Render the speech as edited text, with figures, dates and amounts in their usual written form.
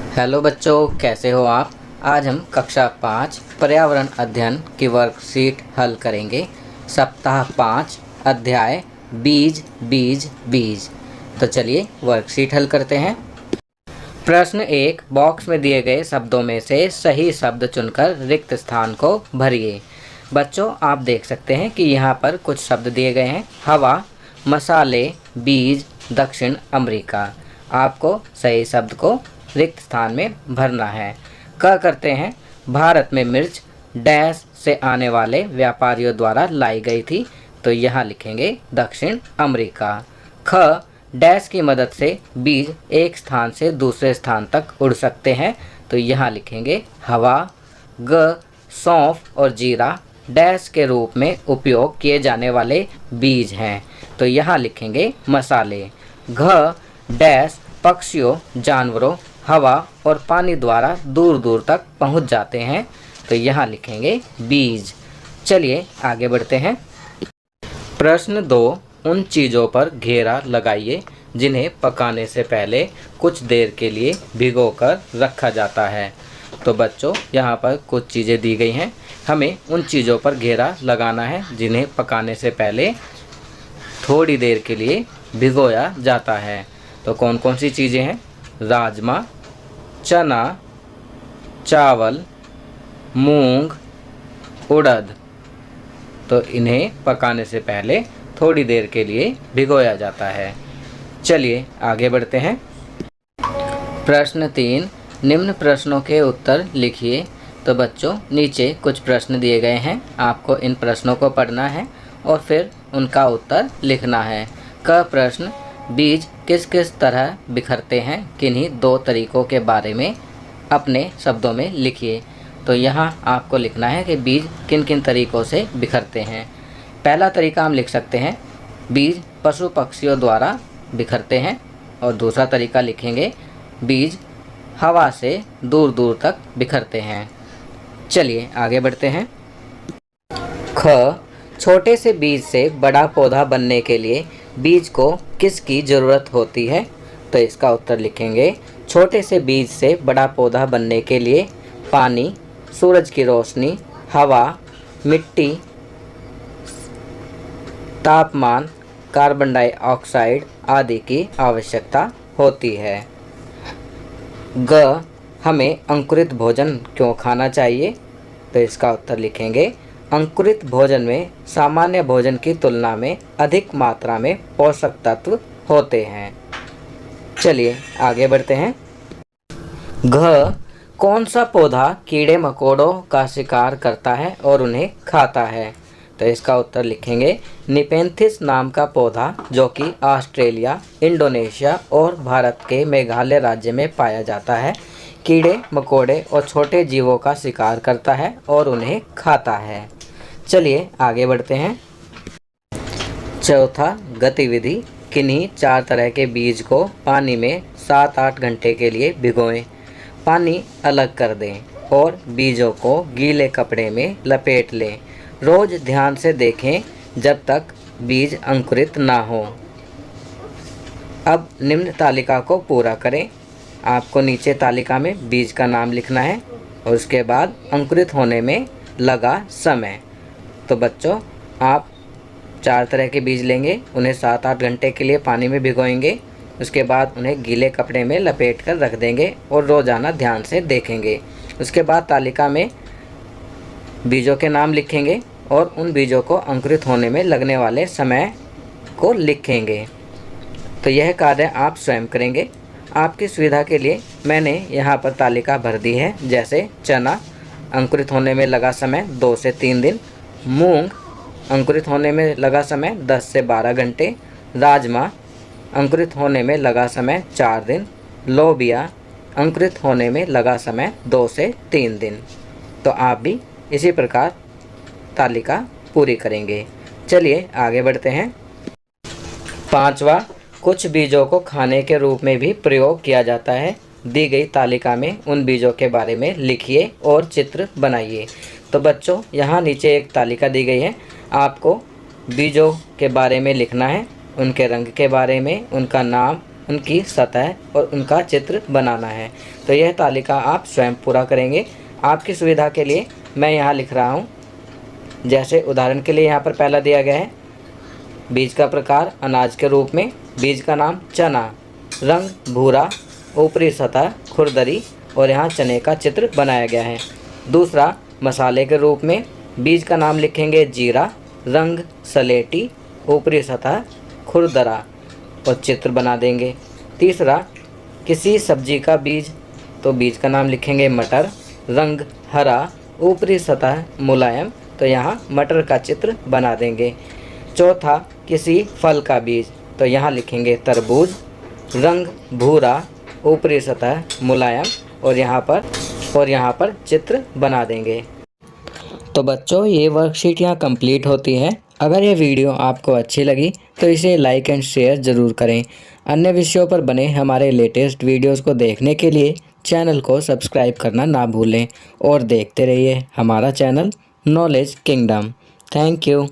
Hello बच्चों, कैसे हो आप। आज हम कक्षा 5 पर्यावरण अध्ययन की वर्कशीट हल करेंगे। सप्ताह 5 अध्याय बीज बीज बीज। तो चलिए वर्कशीट हल करते हैं। प्रश्न 1, बॉक्स में दिए गए शब्दों में से सही शब्द चुनकर रिक्त स्थान को भरिए। बच्चों, आप देख सकते हैं कि यहाँ पर कुछ शब्द दिए गए हैं। हवा, मसाले, बीज, दक्षिण अमेरिका। आपको सही शब्द को रिक्त स्थान में भरना है। क करते हैं, भारत में मिर्च डैश से आने वाले व्यापारियों द्वारा लाई गई थी, तो यहाँ लिखेंगे दक्षिण अमेरिका। ख, डैश की मदद से बीज एक स्थान से दूसरे स्थान तक उड़ सकते हैं, तो यहाँ लिखेंगे हवा। ग, सौंफ और जीरा डैश के रूप में उपयोग किए जाने वाले बीज हैं, तो यहाँ लिखेंगे मसाले। घ, डैश पक्षियों, जानवरों, हवा और पानी द्वारा दूर दूर तक पहुँच जाते हैं, तो यहाँ लिखेंगे बीज। चलिए आगे बढ़ते हैं। प्रश्न 2, उन चीज़ों पर घेरा लगाइए जिन्हें पकाने से पहले कुछ देर के लिए भिगोकर रखा जाता है। तो बच्चों, यहाँ पर कुछ चीज़ें दी गई हैं। हमें उन चीज़ों पर घेरा लगाना है जिन्हें पकाने से पहले थोड़ी देर के लिए भिगोया जाता है। तो कौन कौन सी चीज़ें हैं? राजमा, चना, चावल, मूंग, उड़द। तो इन्हें पकाने से पहले थोड़ी देर के लिए भिगोया जाता है। चलिए आगे बढ़ते हैं। प्रश्न 3, निम्न प्रश्नों के उत्तर लिखिए। तो बच्चों, नीचे कुछ प्रश्न दिए गए हैं। आपको इन प्रश्नों को पढ़ना है और फिर उनका उत्तर लिखना है। क प्रश्न, बीज किस किस तरह बिखरते हैं, किन्हीं 2 तरीकों के बारे में अपने शब्दों में लिखिए। तो यहाँ आपको लिखना है कि बीज किन किन तरीकों से बिखरते हैं। पहला तरीका हम लिख सकते हैं, बीज पशु पक्षियों द्वारा बिखरते हैं। और दूसरा तरीका लिखेंगे, बीज हवा से दूर दूर तक बिखरते हैं। चलिए आगे बढ़ते हैं। ख, छोटे से बीज से बड़ा पौधा बनने के लिए बीज को किसकी ज़रूरत होती है? तो इसका उत्तर लिखेंगे, छोटे से बीज से बड़ा पौधा बनने के लिए पानी, सूरज की रोशनी, हवा, मिट्टी, तापमान, कार्बन डाइऑक्साइड आदि की आवश्यकता होती है। ग, हमें अंकुरित भोजन क्यों खाना चाहिए? तो इसका उत्तर लिखेंगे, अंकुरित भोजन में सामान्य भोजन की तुलना में अधिक मात्रा में पोषक तत्व होते हैं। चलिए आगे बढ़ते हैं। घ, कौन सा पौधा कीड़े मकोड़ों का शिकार करता है और उन्हें खाता है? तो इसका उत्तर लिखेंगे, निपेंथिस नाम का पौधा जो कि ऑस्ट्रेलिया, इंडोनेशिया और भारत के मेघालय राज्य में पाया जाता है, कीड़े मकोड़े और छोटे जीवों का शिकार करता है और उन्हें खाता है। चलिए आगे बढ़ते हैं। चौथा, गतिविधि, किन्हीं 4 तरह के बीज को पानी में 7-8 घंटे के लिए भिगोएं, पानी अलग कर दें और बीजों को गीले कपड़े में लपेट लें। रोज ध्यान से देखें जब तक बीज अंकुरित ना हो। अब निम्न तालिका को पूरा करें। आपको नीचे तालिका में बीज का नाम लिखना है और उसके बाद अंकुरित होने में लगा समय। तो बच्चों, आप 4 तरह के बीज लेंगे, उन्हें 7-8 घंटे के लिए पानी में भिगोएंगे, उसके बाद उन्हें गीले कपड़े में लपेट कर रख देंगे और रोज़ाना ध्यान से देखेंगे। उसके बाद तालिका में बीजों के नाम लिखेंगे और उन बीजों को अंकुरित होने में लगने वाले समय को लिखेंगे। तो यह कार्य आप स्वयं करेंगे। आपकी सुविधा के लिए मैंने यहाँ पर तालिका भर दी है। जैसे चना, अंकुरित होने में लगा समय 2 से 3 दिन, मूंग, अंकुरित होने में लगा समय 10 से 12 घंटे, राजमा, अंकुरित होने में लगा समय 4 दिन, लोबिया, अंकुरित होने में लगा समय 2 से 3 दिन। तो आप भी इसी प्रकार तालिका पूरी करेंगे। चलिए आगे बढ़ते हैं। 5वां, कुछ बीजों को खाने के रूप में भी प्रयोग किया जाता है। दी गई तालिका में उन बीजों के बारे में लिखिए और चित्र बनाइए। तो बच्चों, यहाँ नीचे एक तालिका दी गई है। आपको बीजों के बारे में लिखना है, उनके रंग के बारे में, उनका नाम, उनकी सतह और उनका चित्र बनाना है। तो यह तालिका आप स्वयं पूरा करेंगे। आपकी सुविधा के लिए मैं यहाँ लिख रहा हूँ। जैसे उदाहरण के लिए यहाँ पर पहला दिया गया है, बीज का प्रकार अनाज के रूप में, बीज का नाम चना, रंग भूरा, ऊपरी सतह खुरदरी और यहाँ चने का चित्र बनाया गया है। दूसरा, मसाले के रूप में बीज का नाम लिखेंगे जीरा, रंग सलेटी, ऊपरी सतह खुरदरा और चित्र बना देंगे। तीसरा, किसी सब्जी का बीज, तो बीज का नाम लिखेंगे मटर, रंग हरा, ऊपरी सतह मुलायम, तो यहाँ मटर का चित्र बना देंगे। चौथा, किसी फल का बीज, तो यहाँ लिखेंगे तरबूज, रंग भूरा, ऊपरी सतह मुलायम और यहाँ पर चित्र बना देंगे। तो बच्चों, ये वर्कशीट यहाँ कंप्लीट होती है। अगर ये वीडियो आपको अच्छी लगी तो इसे लाइक एंड शेयर ज़रूर करें। अन्य विषयों पर बने हमारे लेटेस्ट वीडियोस को देखने के लिए चैनल को सब्सक्राइब करना ना भूलें और देखते रहिए हमारा channel knowledge kingdom. Thank you.